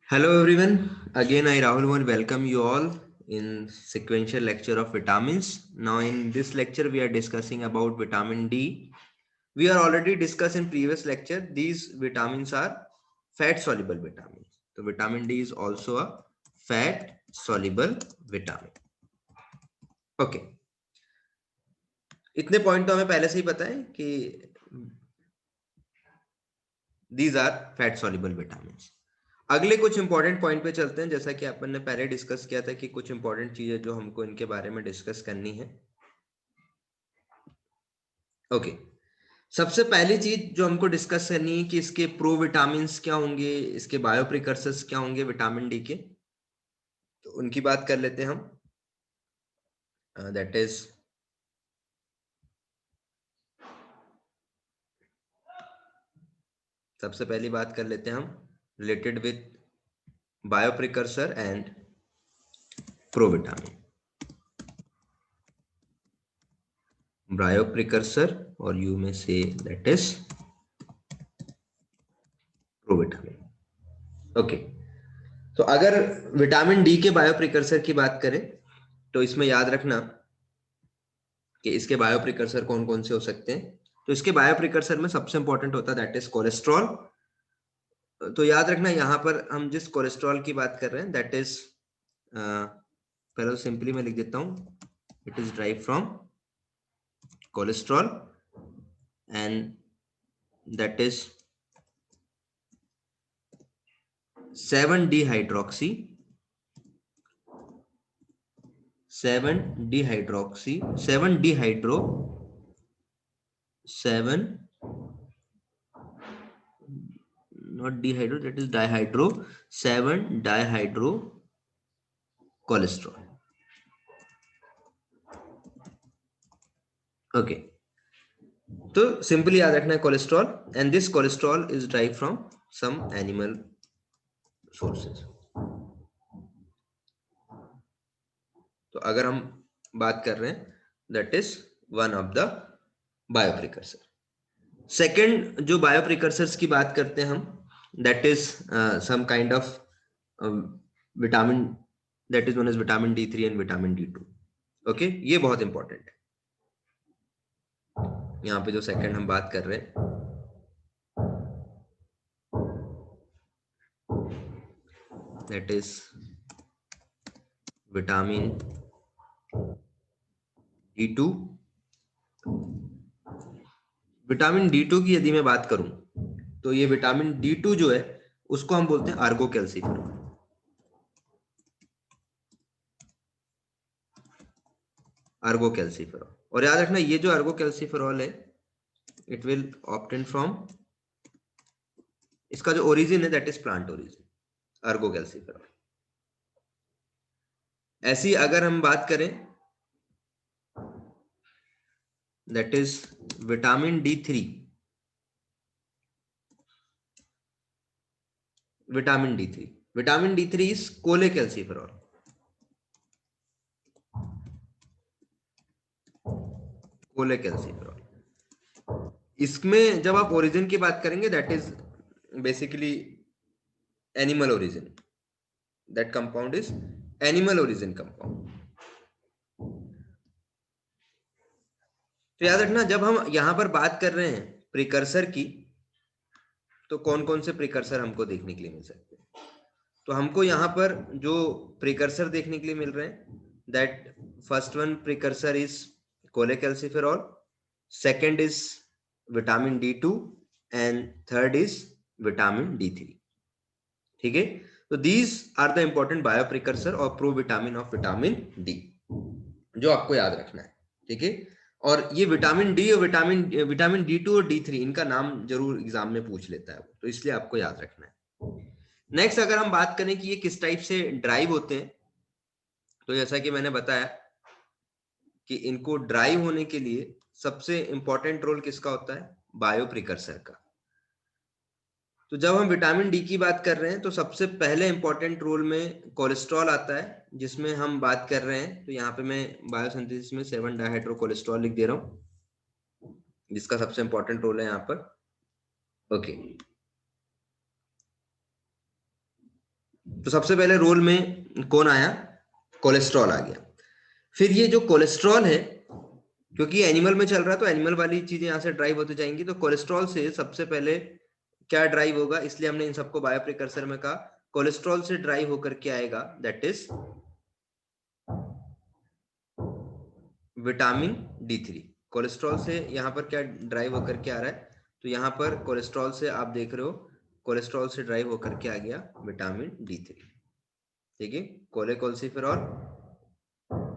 Hello everyone. Again, I Rahul want to welcome you all in sequential lecture of vitamins. Now, in this lecture, we are discussing about vitamin D. We are already discussed in previous lecture. These vitamins are fat soluble vitamins. So, vitamin D is also a fat soluble vitamin. Okay. इतने point तो हमें पहले से ही पता है कि these are fat soluble vitamins. अगले कुछ इंपॉर्टेंट पॉइंट पे चलते हैं। जैसा कि अपन ने पहले डिस्कस किया था कि कुछ इंपॉर्टेंट चीजें जो हमको इनके बारे में डिस्कस करनी है। ओके, सबसे पहली चीज जो हमको डिस्कस करनी है कि इसके प्रो विटामिन्स क्या होंगे, इसके बायो प्रिकर्सर्स क्या होंगे विटामिन डी के, तो उनकी बात कर लेते हैं हम। दैट इज सबसे पहली बात कर लेते हैं हम related with bio precursor and pro vitamin. Bio precursor और यू में say that is pro vitamin. Okay, तो अगर विटामिन डी के बायो प्रिकर्सर की बात करें तो इसमें याद रखना कि इसके बायो प्रिकर्सर कौन कौन से हो सकते हैं। तो इसके बायो प्रिकर्सर में सबसे इंपॉर्टेंट होता है दैट इज कोलेस्ट्रॉल। तो याद रखना यहाँ पर हम जिस कोलेस्ट्रॉल की बात कर रहे हैं दैट इज पहले सिंपली मैं लिख देता हूँ, it is drive from cholesterol and that is 7-dehydroxy 7-dehydroxy 7-dehydro 7 not dehydro, that is dihydro 7-dihydro cholesterol. Okay, तो सिंपली याद रखना है cholesterol and this cholesterol is drive from some animal sources. तो अगर हम बात कर रहे हैं that is one of the bio precursor. Second जो बायो प्रिकर्सर्स की बात करते हैं हम that is some kind of vitamin that is known as vitamin D3 and vitamin D2। Okay, ये बहुत इंपॉर्टेंट है। यहाँ पे जो सेकंड हम बात कर रहे हैं that is vitamin D2। Vitamin D2 की यदि मैं बात करूं तो ये विटामिन D2 जो है उसको हम बोलते हैं आर्गो कैल्सिफेरॉल। आर्गो कैल्सिफेरॉल, और याद रखना ये जो आर्गो कैल्सिफेरॉल है इट विल ऑब्टेन फ्रॉम, इसका जो ओरिजिन है that is plant origin, Ergo calciferol. ऐसी अगर हम बात करें that is vitamin D3, vitamin D3 is cholecalciferol. Cholecalciferol, इसमें जब आप ओरिजिन की बात करेंगे that is basically animal origin, that compound is animal origin compound. तो याद रखना जब हम यहां पर बात कर रहे हैं प्रिकर्सर की तो कौन कौन से प्रिकर्सर हमको देखने के लिए मिल सकते हैं। तो हमको यहाँ पर जो प्रिकर्सर देखने के लिए मिल रहे हैं that first one precursor is cholecalciferol, second is vitamin D2 and third is vitamin D3। ठीक है, तो these are the important bio precursor और pro vitamin of vitamin D जो आपको याद रखना है। ठीक है, और ये विटामिन डी और विटामिन D2 और D3 इनका नाम जरूर एग्जाम में पूछ लेता है, तो इसलिए आपको याद रखना है। नेक्स्ट अगर हम बात करें कि ये किस टाइप से ड्राइव होते हैं, तो जैसा कि मैंने बताया कि इनको ड्राइव होने के लिए सबसे इंपॉर्टेंट रोल किसका होता है, बायो प्रिकर्सर का। तो जब हम विटामिन डी की बात कर रहे हैं तो सबसे पहले इंपॉर्टेंट रोल में कोलेस्ट्रॉल आता है जिसमें हम बात कर रहे हैं। तो यहाँ पे मैं बायोसिंथेसिस में 7-डाइहाइड्रो कोलेस्ट्रॉल लिख दे रहा हूँ जिसका सबसे इंपॉर्टेंट रोल है यहाँ पर। ओके, तो सबसे पहले रोल में कौन आया, कोलेस्ट्रॉल आ गया। फिर ये जो कोलेस्ट्रॉल है, क्योंकि एनिमल में चल रहा है तो एनिमल वाली चीजें यहाँ से ड्राइव होती जाएंगी, तो कोलेस्ट्रॉल से सबसे पहले क्या ड्राइव होगा, इसलिए हमने इन सबको बायो प्रिकर्सर में कहा। कोलेस्ट्रॉल से ड्राइव होकर के आएगा that is vitamin D3। Cholesterol से यहाँ पर क्या ड्राइव होकर के आ रहा है, तो यहाँ पर कोलेस्ट्रॉल से आप देख रहे हो, कोलेस्ट्रॉल से ड्राइव होकर के आ गया विटामिन D3। ठीक है, कोलेकोल्सिफेरॉल,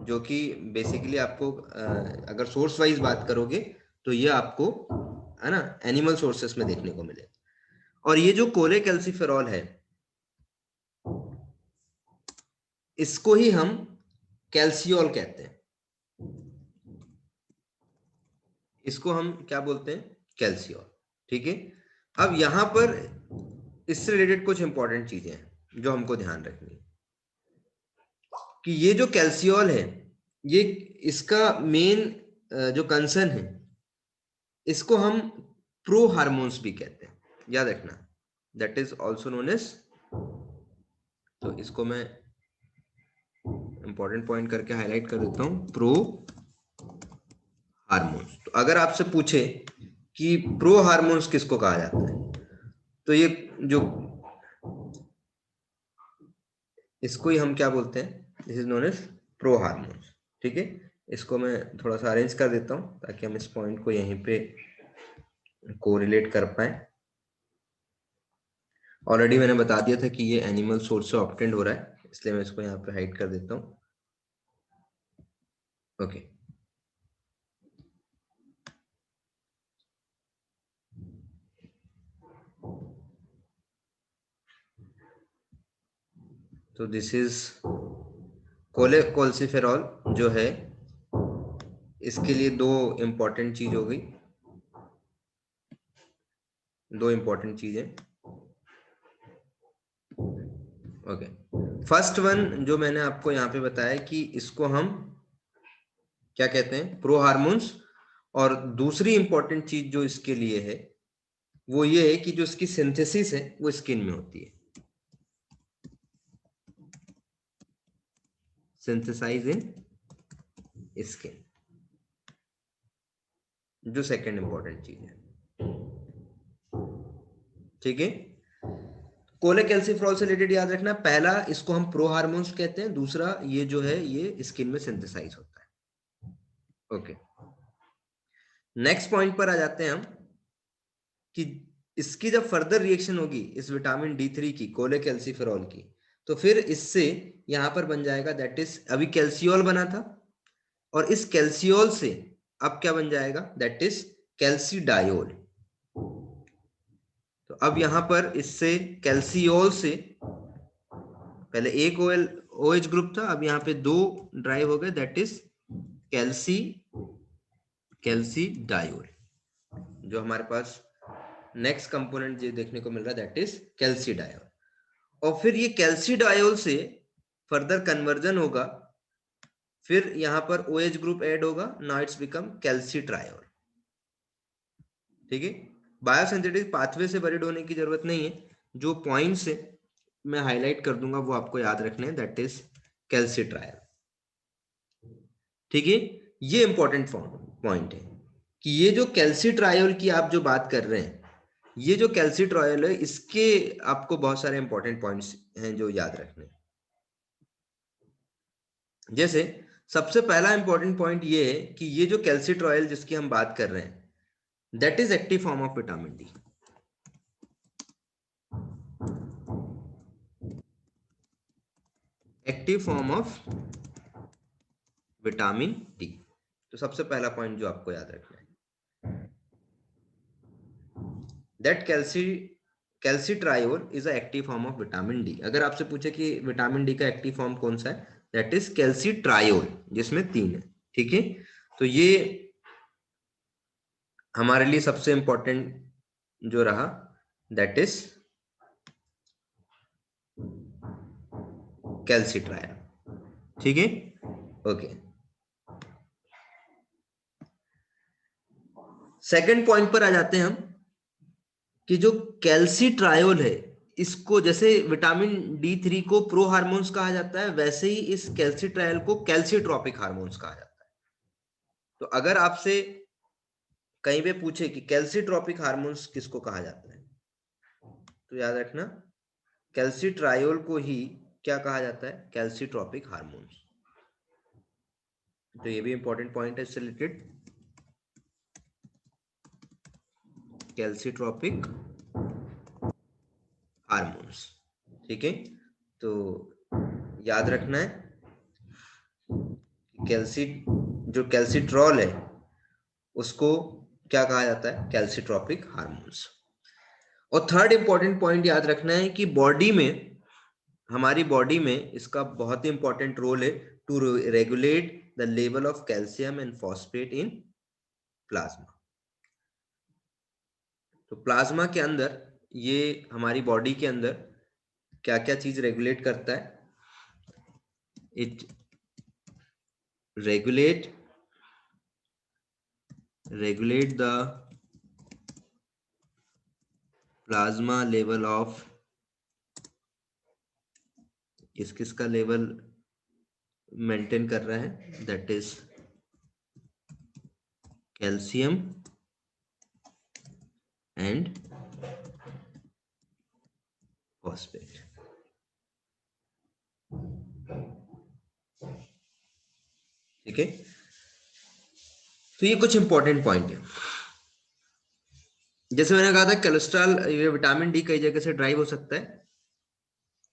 जो कि बेसिकली आपको अगर सोर्स वाइज बात करोगे तो ये आपको है ना एनिमल सोर्सेस में देखने को मिले। और ये जो कोलेकैल्सिफेरॉल है, इसको ही हम कैल्सियोल कहते हैं। इसको हम क्या बोलते हैं, कैल्सियोल। ठीक है, अब यहां पर इससे रिलेटेड कुछ इंपॉर्टेंट चीजें हैं जो हमको ध्यान रखनी है कि ये जो कैल्सियोल है, ये इसका मेन जो कंसर्न है, इसको हम प्रो हार्मोन्स भी कहते हैं, याद रखना, that is also known as. तो इसको मैं इंपॉर्टेंट पॉइंट करके हाईलाइट कर देता हूं, प्रो हार्मोन्स। तो अगर आपसे पूछे कि प्रो हार्मोन्स किसको कहा जाता है, तो ये जो इसको ही हम क्या बोलते हैं, this is known as pro hormones. ठीक है, इसको मैं थोड़ा सा अरेंज कर देता हूं ताकि हम इस पॉइंट को यहीं पे कोरिलेट कर पाए। ऑलरेडी मैंने बता दिया था कि ये एनिमल सोर्स से ऑब्टेंड हो रहा है, इसलिए मैं इसको यहाँ पे हाइड कर देता हूँ। ओके, तो दिस इज कोलेकोल्सिफेरॉल जो है, इसके लिए दो इंपॉर्टेंट चीज हो गई, दो इंपॉर्टेंट चीजें। ओके, फर्स्ट वन जो मैंने आपको यहाँ पे बताया कि इसको हम क्या कहते हैं, प्रो हार्मोन्स। और दूसरी इंपॉर्टेंट चीज जो इसके लिए है वो ये है कि जो इसकी सिंथेसिस है वो स्किन में होती है, सिंथेसाइज इन स्किन, जो सेकंड इंपॉर्टेंट चीज है। ठीक है, कोलेकैल्सिफेरॉल से रिलेटेड याद रखना, पहला इसको हम प्रो हार्मोन्स कहते हैं, दूसरा ये जो है ये स्किन में सिंथेसाइज होता है। ओके, नेक्स्ट पॉइंट पर आ जाते हैं हम कि इसकी जब फर्दर रिएक्शन होगी इस विटामिन D3 की, कोलेकैल्सिफेरॉल की, तो फिर इससे यहां पर बन जाएगा दैट इज, अभी कैल्सियोल बना था और इस कैल्सियोल से अब क्या बन जाएगा, दैट इज कैल्सीडायोल। तो अब यहां पर इससे कैल्सियोल से पहले एक OH ग्रुप था, अब यहाँ पे दो ड्राइव हो गए, दैट इज कैल्सीडायोल। जो हमारे पास नेक्स्ट कंपोनेंट जो देखने को मिल रहा है दैट इज कैल्सीडायोल। और फिर ये कैल्सीडायोल से फर्दर कन्वर्जन होगा, फिर यहां पर OH ग्रुप ऐड होगा, नाउ इट्स बिकम कैल्सीट्रायोल। ठीक है, बायोसिंथेटिक पाथवे से वरीड होने की जरूरत नहीं है, जो पॉइंट्स है मैं हाईलाइट कर दूंगा वो आपको याद रखने हैं, दैट इज कैल्सीट्रायल। ठीक है, ये इंपॉर्टेंट पॉइंट है कि ये जो कैल्सीट्रायल की आप जो बात कर रहे हैं, ये जो कैल्सीट्रायल है इसके आपको बहुत सारे इंपॉर्टेंट पॉइंट्स हैं जो याद रखने हैं। जैसे सबसे पहला इंपॉर्टेंट पॉइंट ये है कि ये जो कैल्सीट्रायल जिसकी हम बात कर रहे हैं, that is active form of vitamin D. Active form of vitamin D, तो सबसे पहला पॉइंट जो आपको याद रखना है, that calcitriol is a active form of vitamin D. अगर आपसे पूछे कि विटामिन डी का एक्टिव फॉर्म कौन सा है, दैट इज कैल्सीट्रायोल, जिसमें 3 है। ठीक है, तो ये हमारे लिए सबसे इंपॉर्टेंट जो रहा, दैट इज कैल्सीट्रायल। ठीक है, ओके। सेकंड पॉइंट पर आ जाते हैं हम कि जो कैल्सीट्रायोल है इसको जैसे विटामिन D3 को प्रो हार्मोन्स कहा जाता है, वैसे ही इस कैल्सिट्रायल को कैल्सिट्रॉपिक हार्मोन्स कहा जाता है। तो अगर आपसे कहीं पे पूछे कि कैल्सिट्रॉपिक हार्मोन्स किसको कहा जाता है, तो याद रखना कैल्सिट्रायोल को ही क्या कहा जाता है, कैल्सिट्रॉपिक हार्मोन्स। तो ये भी इंपॉर्टेंट पॉइंट है इससे रिलेटेड, कैल्सिट्रॉपिक हार्मोन्स। ठीक है, तो याद रखना है कैल्सी जो कैल्सिट्रॉल है उसको क्या कहा जाता है, कैल्सिट्रॉपिक हार्मोन्स। और थर्ड इंपॉर्टेंट पॉइंट याद रखना है कि बॉडी में, हमारी बॉडी में इसका बहुत ही इंपॉर्टेंट रोल है to regulate the level of calcium and phosphate in plasma. तो प्लाज्मा के अंदर, ये हमारी बॉडी के अंदर क्या क्या चीज रेगुलेट करता है, it regulate the plasma level of, किस किस का लेवल मेंटेन कर रहा है, that is calcium and phosphate. ठीक है, तो ये कुछ इंपॉर्टेंट पॉइंट है। जैसे मैंने कहा था कोलेस्ट्रॉल, ये विटामिन डी कई जगह से ड्राइव हो सकता है।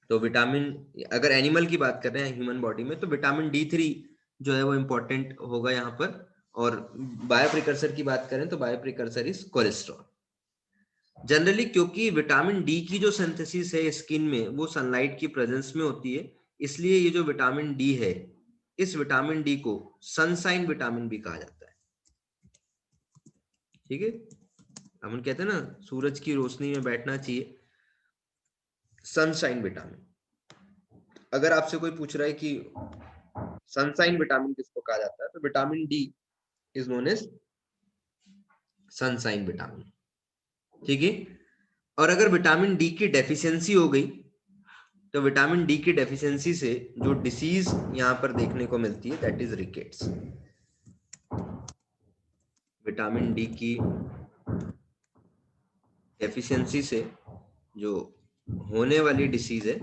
तो विटामिन, अगर एनिमल की बात कर रहे हैं ह्यूमन बॉडी में, तो विटामिन D3 जो है वो इंपॉर्टेंट होगा यहाँ पर। और बायो प्रिकर्सर की बात करें तो bio precursor is cholesterol. Generally क्योंकि विटामिन डी की जो सिंथेसिस है स्किन में वो सनलाइट की प्रेजेंस में होती है, इसलिए ये जो विटामिन डी है, इस विटामिन डी को सनसाइन विटामिन भी कहा जाता है। ठीक है, हम कहते हैं ना सूरज की रोशनी में बैठना चाहिए, सनशाइन विटामिन। अगर आपसे कोई पूछ रहा है कि सनशाइन विटामिन किसको कहा जाता है, तो vitamin D is known as sunshine vitamin. ठीक है, और अगर विटामिन डी की डेफिशिएंसी हो गई, तो विटामिन डी की डेफिशिएंसी से जो डिसीज यहां पर देखने को मिलती है, that is rickets. Vitamin D की डेफिशिएंसी से जो होने वाली डिसीज है,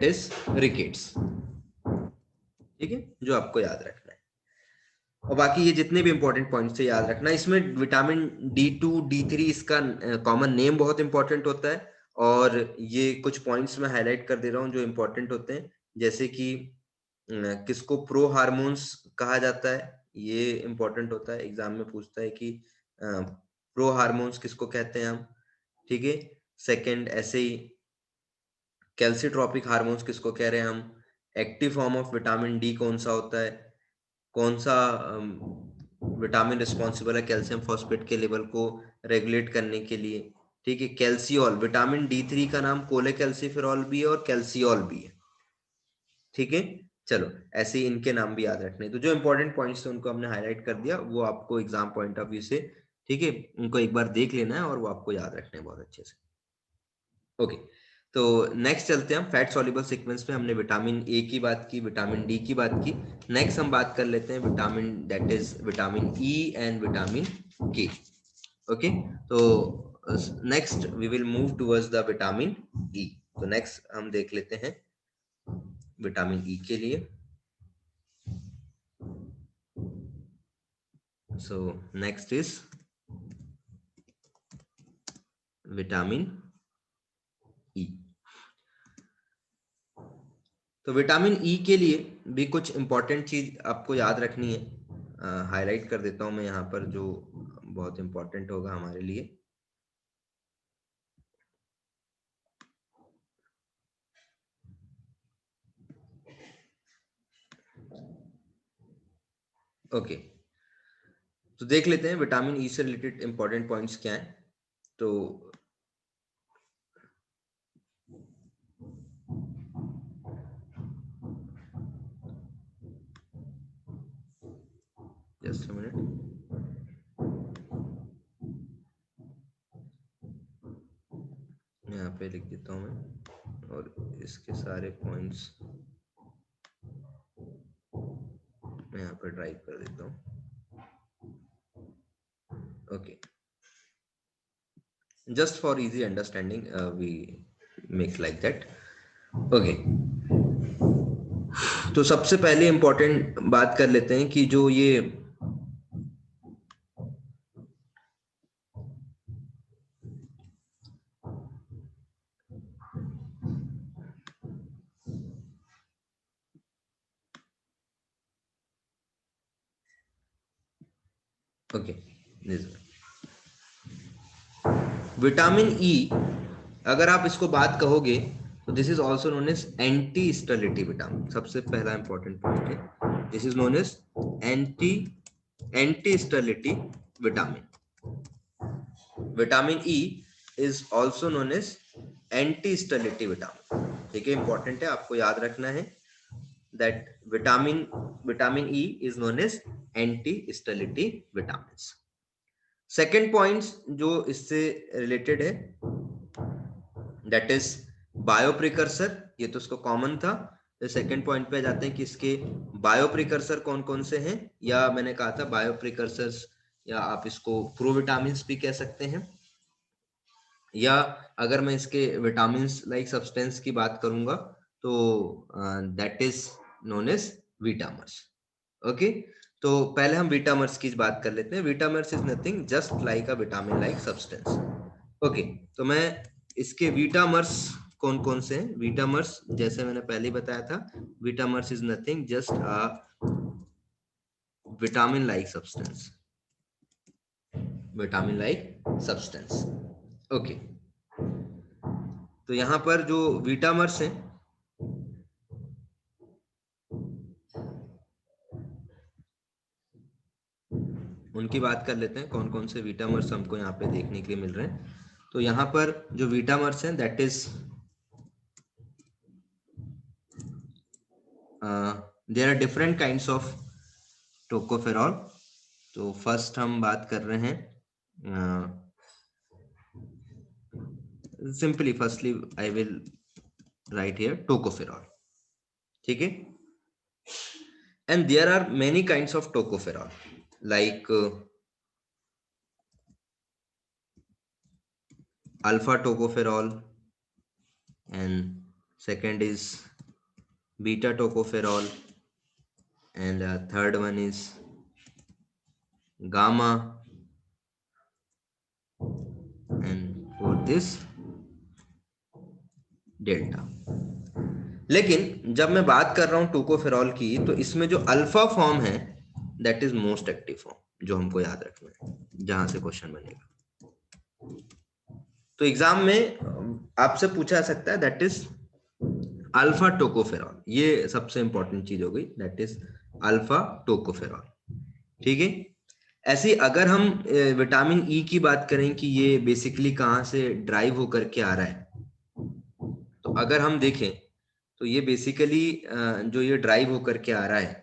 दैट इज रिकेट्स। ठीक है, जो आपको याद रखना है। और बाकी ये जितने भी इंपॉर्टेंट पॉइंट्स है याद रखना। इसमें विटामिन D2 D3 इसका कॉमन नेम बहुत इंपॉर्टेंट होता है, और ये कुछ पॉइंट्स मैं हाईलाइट कर दे रहा हूँ जो इंपॉर्टेंट होते हैं। जैसे कि किसको प्रो हार्मोन्स कहा जाता है, ये इंपॉर्टेंट होता है, एग्जाम में पूछता है कि प्रो हार्मोन्स किसको कहते हैं हम। ठीक है, सेकंड ऐसे ही कैल्सिट्रॉपिक हार्मोन्स किसको कह रहे हैं हम, active form of vitamin D कौन सा होता है, कौन सा विटामिन रिस्पॉन्सिबल है कैल्शियम फॉस्फेट के लेवल को रेगुलेट करने के लिए। ठीक है, कैल्सियोल, विटामिन D3 का नाम कोलेकैल्सिफेरॉल भी है और कैल्सियोल भी है। ठीक है, चलो ऐसे ही इनके नाम भी याद रखने। तो जो इंपॉर्टेंट पॉइंट्स थे उनको हमने हाईलाइट कर दिया, वो आपको एग्जाम पॉइंट ऑफ व्यू से, ठीक है, उनको एक बार देख लेना है और वो आपको याद रखने हैं बहुत अच्छे से। ओके, तो नेक्स्ट चलते हैं हम फैट सॉल्युबल सीक्वेंस में। हमने विटामिन ए की बात की, विटामिन डी की बात की। नेक्स्ट हम बात कर लेते हैं vitamin, that is vitamin E and vitamin K. Okay, तो next we will move towards the vitamin E. तो नेक्स्ट हम देख लेते हैं विटामिन ई के लिए। So next is vitamin E. तो विटामिन ई के लिए भी कुछ इंपॉर्टेंट चीज आपको याद रखनी है, हाईलाइट कर देता हूं मैं यहाँ पर, जो बहुत इंपॉर्टेंट होगा हमारे लिए। ओके, तो देख लेते हैं विटामिन ई से रिलेटेड इंपॉर्टेंट पॉइंट्स क्या हैं। तो जस्ट अ मिनट। यहाँ पे लिख देता हूँ मैं, और इसके सारे पॉइंट्स मैं यहाँ पर ड्राइव कर देता हूँ. Okay, just for easy understanding we make like that. Okay, तो सबसे पहले इंपॉर्टेंट बात कर लेते हैं कि जो ये ओके, विटामिन ई, अगर आप इसको बात कहोगे तो this is also known as anti sterility vitamin. सबसे पहला इंपॉर्टेंट पॉइंट है, this is known as anti sterility vitamin. Vitamin E is also known as anti sterility vitamin. ठीक है, इंपॉर्टेंट है, आपको याद रखना है that vitamin E is known as anti sterility vitamin. Second point जो इससे रिलेटेड है दैट इज बायो प्रिकर्सर. ये तो उसको कॉमन था. तो सेकेंड पॉइंट पे जाते हैं कि इसके बायो प्रिकर्सर कौन कौन से हैं, या मैंने कहा था बायो प्रिकर्सर्स, या आप इसको प्रोविटामिन भी कह सकते हैं, या अगर मैं इसके विटामिन लाइक सब्सटेंस की बात करूंगा तो that is known as vitamers. Okay, तो पहले हम विटामर्स की बात कर लेते हैं. Vitamers is nothing just like a vitamin like substance. Okay, तो मैं इसके विटामर्स कौन कौन से हैं. विटामर्स जैसे मैंने पहले बताया था, vitamers is nothing just a vitamin like substance. Vitamin like substance. Okay, तो यहां पर जो विटामर्स हैं उनकी बात कर लेते हैं. कौन कौन से विटामर्स हमको यहाँ पे देखने के लिए मिल रहे हैं. तो यहाँ पर जो विटामर्स हैं that is there are different kinds of tocopherol. तो फर्स्ट हम बात कर रहे हैं simply, firstly I will write here tocopherol. ठीक है, and there are many kinds of tocopherol like alpha tocopherol, and second is beta tocopherol, and third one is gamma, and fourth is delta. लेकिन जब मैं बात कर रहा हूं tocopherol की, तो इसमें जो अल्फा फॉर्म है that is most active form, जो हमको याद रखना है जहां से क्वेश्चन बनेगा. तो एग्जाम में आपसे पूछा जा सकता है दैट इज अल्फा टोकोफेरॉल. ये सबसे इंपॉर्टेंट चीज हो गई, दैट इज अल्फा टोकोफेरॉल. ठीक है, ऐसे अगर हम विटामिन ई की बात करें कि ये बेसिकली कहाँ से ड्राइव होकर के आ रहा है, तो अगर हम देखें तो ये बेसिकली जो ये ड्राइव होकर के आ रहा है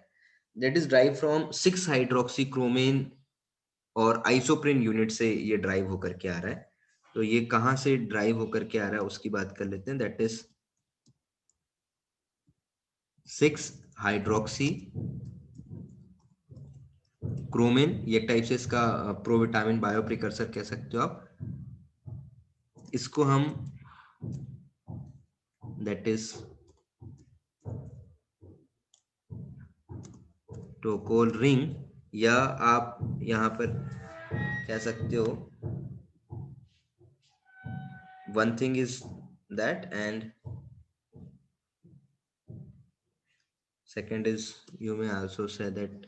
that is drive from 6 hydroxy chromane और आइसोप्रिन यूनिट से ये ड्राइव होकर के आ रहा है. तो ये कहाँ से ड्राइव होकर के आ रहा है उसकी बात कर लेते हैं. That is 6 hydroxy chromane. ये टाइप से इसका प्रोविटामिन बायो प्रिकर्सर कह सकते हो आप. इसको हम दैट इज टोकोल रिंग, या आप यहां पर कह सकते हो one thing is that, and second is you may also say that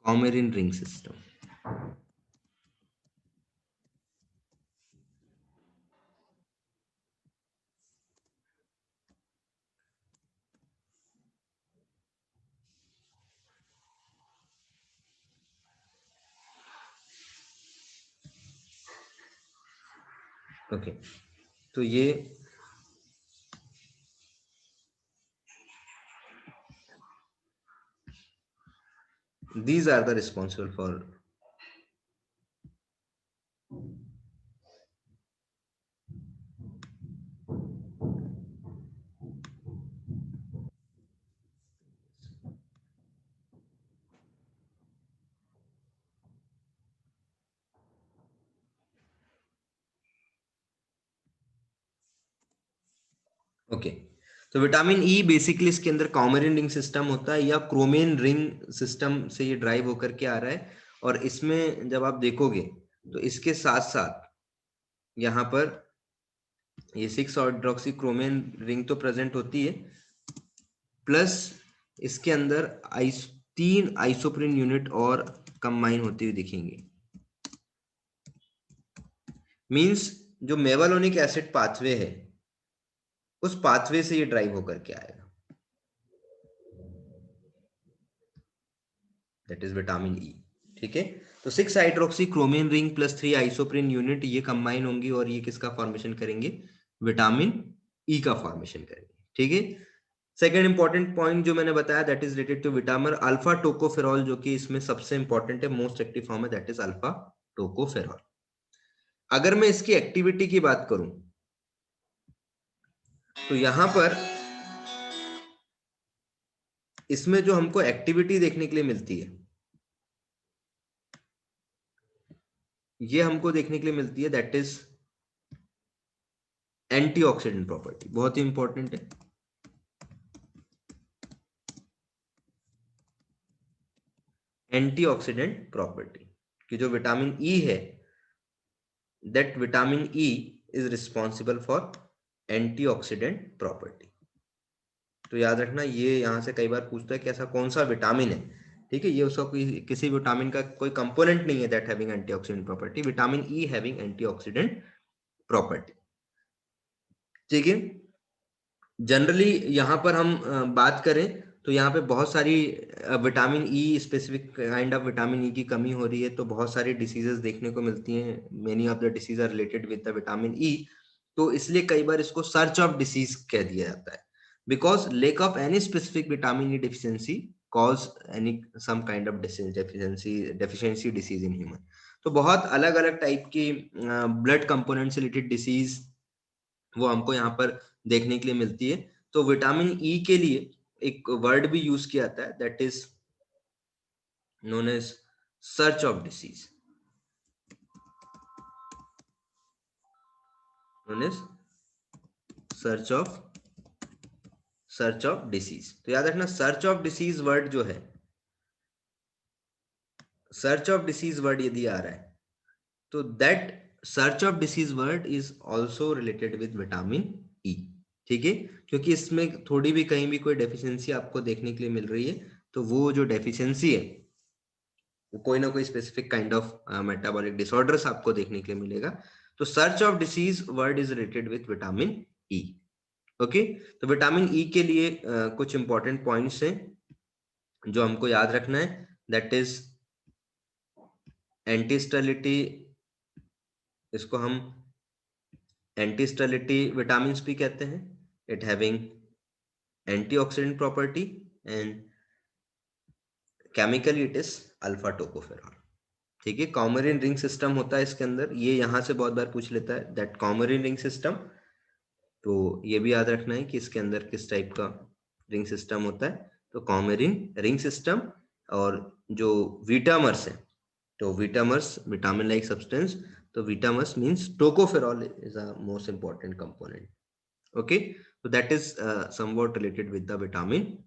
Coumarin ring system. Okay, तो ये these are the responsible for okay, तो विटामिन ई बेसिकली इसके अंदर कॉमरिन रिंग सिस्टम होता है या क्रोमेन रिंग सिस्टम से ये ड्राइव होकर के आ रहा है। और इसमें जब आप देखोगे तो इसके साथ साथ यहाँ पर ये 6 हाइड्रोक्सी क्रोमेन रिंग तो प्रेजेंट होती है, प्लस इसके अंदर 3 आइसोप्रीन यूनिट और कंबाइन होती हुई दिखेंगे। मींस जो मेवालोनिक एसिड पाथवे है उस पाथवे से ये ड्राइव होकर के आएगा, दैट इज विटामिन ई। ठीक है, तो 6 hydroxy chromane ring plus 3 isoprene unit ये कंबाइन होंगी और ये किसका फॉर्मेशन करेंगे, विटामिन ई का फॉर्मेशन करेंगे। ठीक है, सेकेंड इंपॉर्टेंट पॉइंट जो मैंने बताया that is related to vitamin alpha tocopherol, जो कि इसमें सबसे इंपॉर्टेंट है, मोस्ट एक्टिव फॉर्म है, दैट इज अल्फा टोकोफेरॉल। अगर मैं इसकी एक्टिविटी की बात करूं तो यहां पर इसमें जो हमको एक्टिविटी देखने के लिए मिलती है ये हमको देखने के लिए मिलती है दैट इज एंटीऑक्सीडेंट प्रॉपर्टी, बहुत ही इंपॉर्टेंट है। एंटीऑक्सीडेंट प्रॉपर्टी कि जो विटामिन ई है that vitamin E is responsible for antioxidant property. तो याद रखना, ये यहां से कई बार पूछता है कि ऐसा कौन सा विटामिन है। ठीक है, ये उसका कोई किसी विटामिन का कोई कंपोनेंट नहीं है that having antioxidant property, vitamin E having antioxidant property. ठीक है, जनरली यहाँ पर हम बात करें तो यहाँ पे बहुत सारी vitamin E specific kind of vitamin E की कमी हो रही है, तो बहुत सारी डिसीजेस देखने को मिलती हैं। Many of the disease are related with the vitamin E, तो इसलिए कई बार इसको सर्च ऑफ डिसीज कह दिया जाता है, because lack of any specific vitamin E deficiency cause any some kind of deficiency disease in human. तो बहुत अलग अलग टाइप की ब्लड कंपोनेंट से रिलेटेड डिसीज वो हमको यहाँ पर देखने के लिए मिलती है। तो विटामिन ई के लिए एक वर्ड भी यूज किया जाता है that is known as search of disease, known as search of disease. तो याद रखना, सर्च ऑफ डिसीज वर्ड जो है, सर्च ऑफ डिसीज वर्ड यदि आ रहा है तो that search of disease word is also related with vitamin E. ठीक है, क्योंकि इसमें थोड़ी भी कहीं भी कोई डेफिशिएंसी आपको देखने के लिए मिल रही है तो वो जो डेफिशिएंसी है वो कोई ना कोई specific kind of metabolic disorders आपको देखने के लिए मिलेगा। तो search of disease word is related with vitamin E. Okay, तो विटामिन ई के लिए कुछ इंपॉर्टेंट पॉइंट्स हैं जो हमको याद रखना है, दैट इज एंटीस्टेरिलिटी, इसको हम एंटीस्टेरिलिटी विटामिन भी कहते हैं, it having antioxidant property and chemically it is alpha tocopherol. ठीक है, कॉमरिन रिंग सिस्टम होता है इसके अंदर, ये यहां से बहुत बार पूछ लेता है दैट कॉमरिन रिंग सिस्टम, तो ये भी याद रखना है कि इसके अंदर किस टाइप का रिंग सिस्टम होता है। तो कॉमरिन रिंग सिस्टम, और जो विटामर्स है, तो विटामर्स विटामिन लाइक सब्सटेंस, तो vitamers means tocopherol is a most important component. Okay, तो that is somewhat related with the vitamin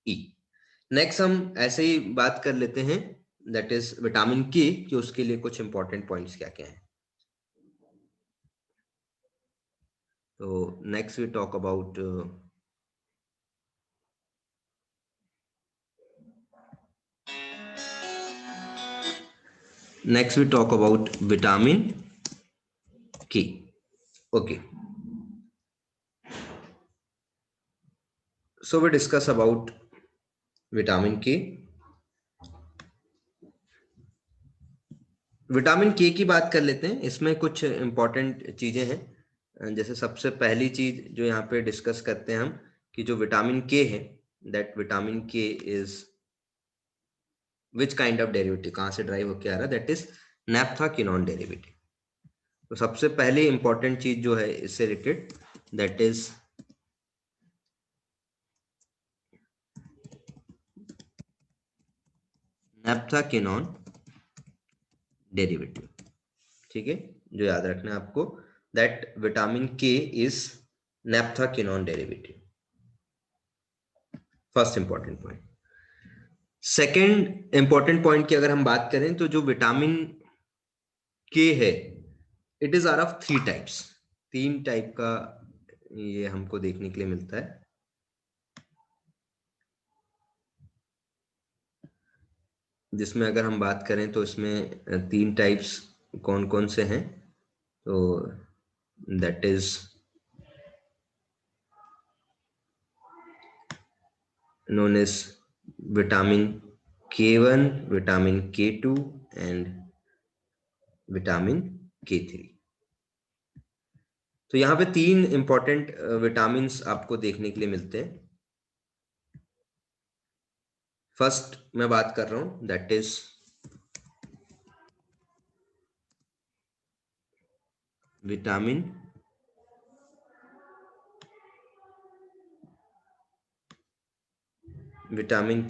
E. Next हम ऐसे ही बात कर लेते हैं दैट इज विटामिन के, कि उसके लिए कुछ इंपॉर्टेंट पॉइंट्स क्या क्या हैं। तो next we talk about vitamin K. Okay, so we discuss about vitamin K. Vitamin K की बात कर लेते हैं, इसमें कुछ इंपॉर्टेंट चीजें हैं। जैसे सबसे पहली चीज जो यहाँ पे डिस्कस करते हैं हम, कि जो विटामिन के है that vitamin K is which kind of derivative, कहाँ से ड्राइव होके आ रहा है, दैट इज नैप्थाकिनोन डेरिवेटिव। तो सबसे पहली इंपॉर्टेंट चीज जो है इससे related that is naphthoquinone derivative. ठीक है, जो याद रखना है आपको that vitamin K is naphthoquinone derivative, first important point. Second important point की अगर हम बात करें तो जो विटामिन के है, it is are of 3 types, 3 type का ये हमको देखने के लिए मिलता है। जिसमें अगर हम बात करें तो इसमें 3 टाइप्स कौन कौन से हैं, तो that is known as vitamin K1, vitamin K2 and vitamin K3। तो यहाँ पे 3 इंपॉर्टेंट विटामिन आपको देखने के लिए मिलते हैं। फर्स्ट मैं बात कर रहा हूं, that is vitamin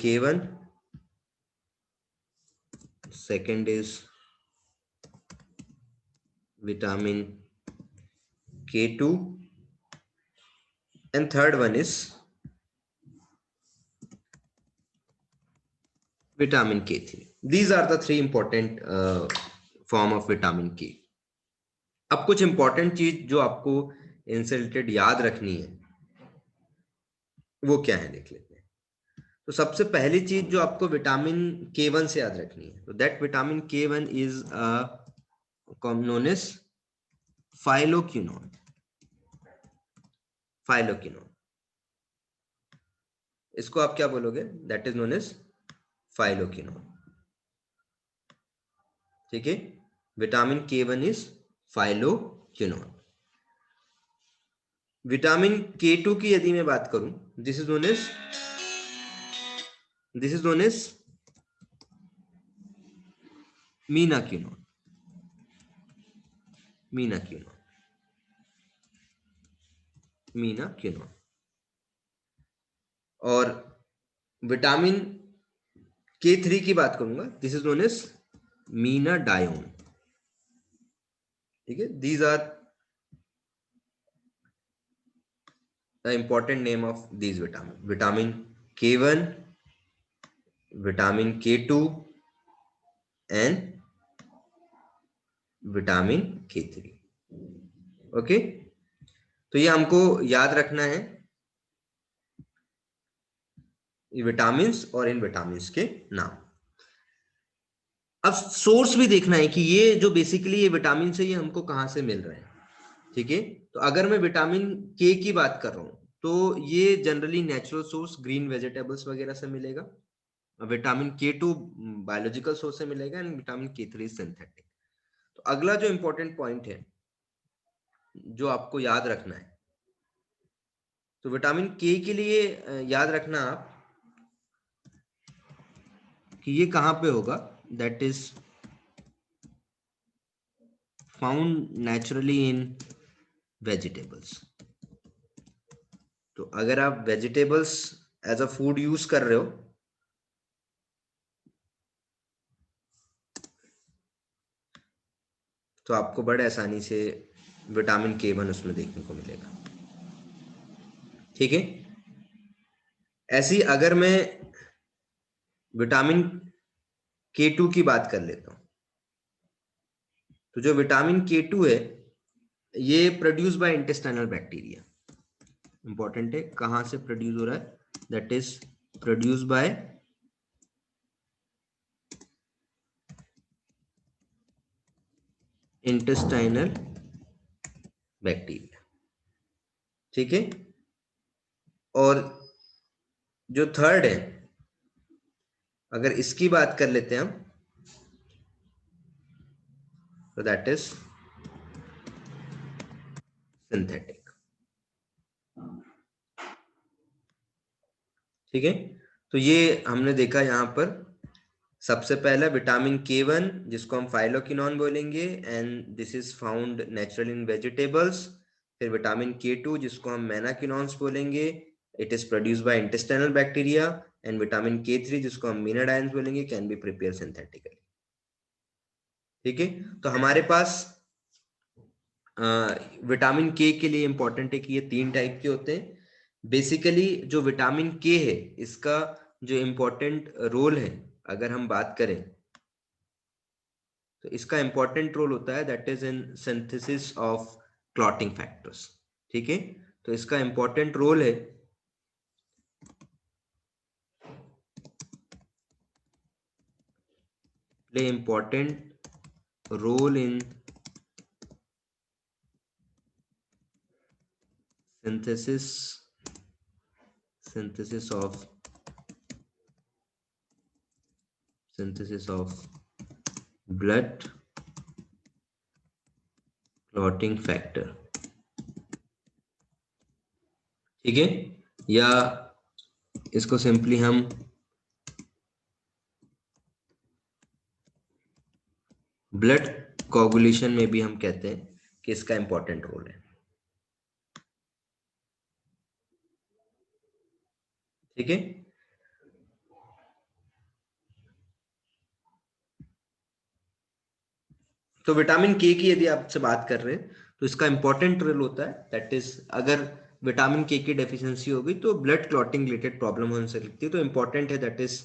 K1, second is vitamin K2 and third one is vitamin K3। These are the 3 important form of vitamin K। अब कुछ इंपॉर्टेंट चीज जो आपको इनसे रिलेटेड याद रखनी है वो क्या है, देख लेते हैं। तो सबसे पहली चीज जो आपको विटामिन K1 से याद रखनी है, तो that vitamin K1 is known as phylloquinone. Phylloquinone, इसको आप क्या बोलोगे, that is known as phylloquinone. ठीक है, vitamin K1 is phylloquinone. Vitamin K2 की यदि मैं बात करूं, this is known as menaquinone. Menaquinone. और विटामिन K3 की बात करूंगा, this is known as menadione. ठीक है, these are the important name of these vitamin. Vitamin K1, vitamin K2 and vitamin K3। Okay, तो ये हमको याद रखना है, ये विटामिन्स और इन विटामिन्स के नाम। अब सोर्स भी देखना है कि ये जो बेसिकली ये विटामिन है ये हमको कहां से मिल रहे हैं। ठीक है, तो अगर मैं विटामिन के की बात कर रहा हूं तो ये generally natural source green vegetables वगैरह से मिलेगा। विटामिन K2 बायोलॉजिकल सोर्स से मिलेगा एंड विटामिन K3 सिंथेटिक। तो अगला जो इंपॉर्टेंट पॉइंट है जो आपको याद रखना है, तो विटामिन के लिए याद रखना आप कि ये कहां पे होगा, that is found naturally in vegetables. तो अगर आप vegetables as a food use कर रहे हो तो आपको बड़े आसानी से विटामिन K1 उसमें देखने को मिलेगा। ठीक है, ऐसी अगर मैं विटामिन K2 की बात कर लेता हूं, तो जो विटामिन K2 है ये produce by intestinal bacteria. Important है, कहां से प्रोड्यूस हो रहा है, that is produce by intestinal bacteria. ठीक है, और जो थर्ड है अगर इसकी बात कर लेते हैं हम, तो दैट इज सिंथेटिक। ठीक है, तो ये हमने देखा यहां पर सबसे पहला विटामिन K1 जिसको हम फाइलोक्विनोन बोलेंगे and this is found natural in vegetables. फिर विटामिन K2 जिसको हम मेनाक्विनोन्स बोलेंगे, it is produced by intestinal bacteria. And vitamin K3 जिसको हम मीनाडाइन्स बोलेंगे, कैन बी प्रिपेयर सिंथेटिकली। ठीक है, तो हमारे पास विटामिन के लिए इंपॉर्टेंट है कि ये 3 टाइप के होते हैं। बेसिकली जो विटामिन के है इसका जो इम्पोर्टेंट रोल है, अगर हम बात करें तो इसका इंपॉर्टेंट रोल होता है that is in synthesis of clotting factors. ठीक है, तो इसका इंपॉर्टेंट रोल है play important role in synthesis of blood clotting factor। ठीक है, या इसको सिंपली हम ब्लड कोगुलेशन में भी हम कहते हैं कि इसका इंपॉर्टेंट रोल है। ठीक है, तो विटामिन के की यदि आपसे बात कर रहे हैं तो इसका इंपॉर्टेंट रोल होता है दैट इज, अगर विटामिन के की डेफिशिएंसी होगी तो ब्लड क्लॉटिंग रिलेटेड प्रॉब्लम हो सकती है, तो इंपॉर्टेंट है that is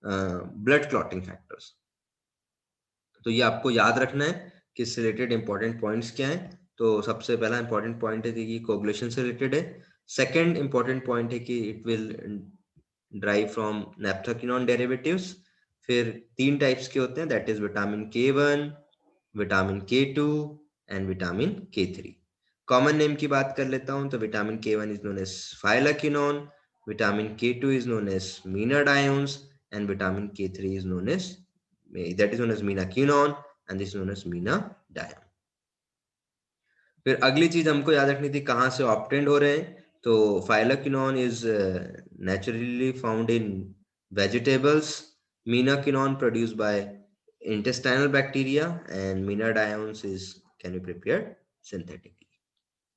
blood clotting factors. तो ये आपको याद रखना है कि इससे रिलेटेड इंपॉर्टेंट पॉइंट्स क्या हैं। तो सबसे पहला इंपॉर्टेंट पॉइंट है कि कोगुलेशन से रिलेटेड है। सेकंड इंपॉर्टेंट पॉइंट है कि it will drive from naphthoquinone derivatives. फिर 3 टाइप्स के होते हैं that is vitamin K1, vitamin K2 and vitamin K3। Common name की बात कर लेता हूं तो vitamin K1 is known as phylloquinone, vitamin K2 is known as menadiones and vitamin K3 is known as that is known as menaquinone and this is known as menadione. फिर अगली चीज हमको याद रखनी थी कहां से ऑब्टेन्ड हो रहे हैं, तो phylloquinone is naturally found in vegetables, menaquinone produced by intestinal bacteria and menadiones is can be prepared synthetically।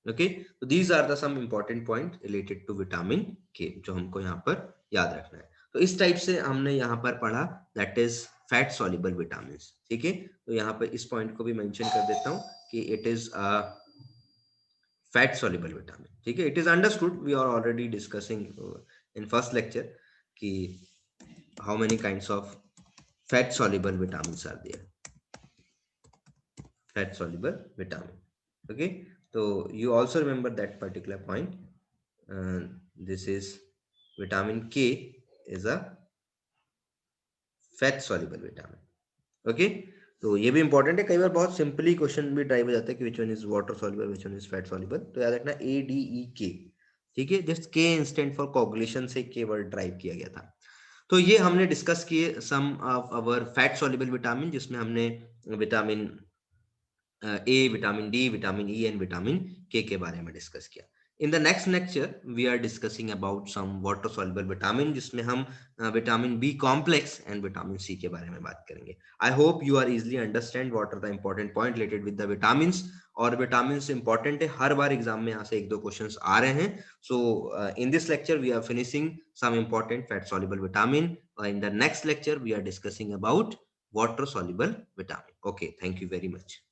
okay, so these are the some important point related to vitamin K जो हमको यहाँ पर याद रखना है। तो इस टाइप से हमने यहाँ पर पढ़ा that is fat soluble vitamin. ठीक है, तो यहाँ पर इस पॉइंट को भी मेंशन कर देता हूँ कि it is a fat soluble vitamin. ठीक है, it is understood, we are already discussing in first lecture कि how many kinds of fat soluble vitamins are there, fat soluble vitamin। okay, so you also remember that particular point, this is vitamin K is a fat soluble vitamin। okay, तो ये भी important है, कई बार बहुत simply question भी drive हो जाता है कि which one is water soluble which one is fat soluble. तो याद रखना ADEK। ठीक है, जस्ट के इंस्टेंट फॉर कोगुलेशन से के वर्ड ड्राइव किया गया था। तो ये हमने डिस्कस किए some of our fat soluble vitamin, जिसमें हमने vitamin A, vitamin D, vitamin E and vitamin K के बारे में डिस्कस किया। In the next lecture we are discussing about some water soluble vitamin, जिसमें हम vitamin B complex and vitamin C के बारे में बात करेंगे। I hope you are easily understand what are the important point related with the vitamins. और vitamin important है, हर बार exam में यहाँ से 1-2 क्वेश्चंस आ रहे हैं। So in this lecture we are finishing some important fat soluble vitamin, in the next lecture we are discussing about water soluble vitamin। okay, thank you very much।